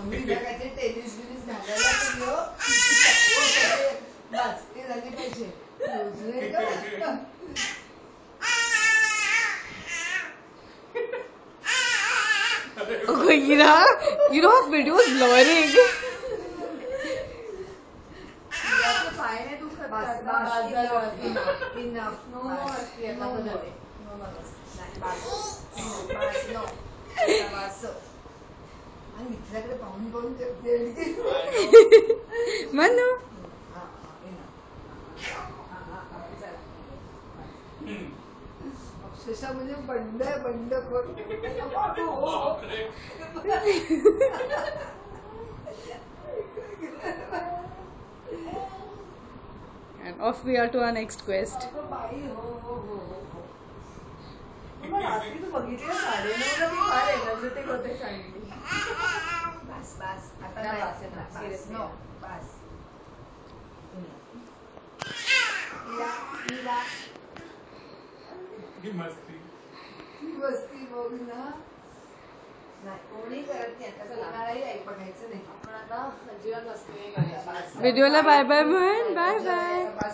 Mummy जगाचे tennis beans घालायला पण येऊ बस ते झाले पाहिजे Oh, Ira, you know, video is blurring. Manu. अक्षरशः म्हणजे बंड बंडखोर And off we are to our next quest. रात्री तू बघितलं 9:30ला मी फार एनर्जेटिक होते सांगितली बस बस आता नाही बस नो बस मस्ती बघ ना नाही कोणी करत नाही आता कोणालाही ऐकायचं नाही आपण आता अजिबात मस्ती नाही करायची Video la bye bye man. Bye bye.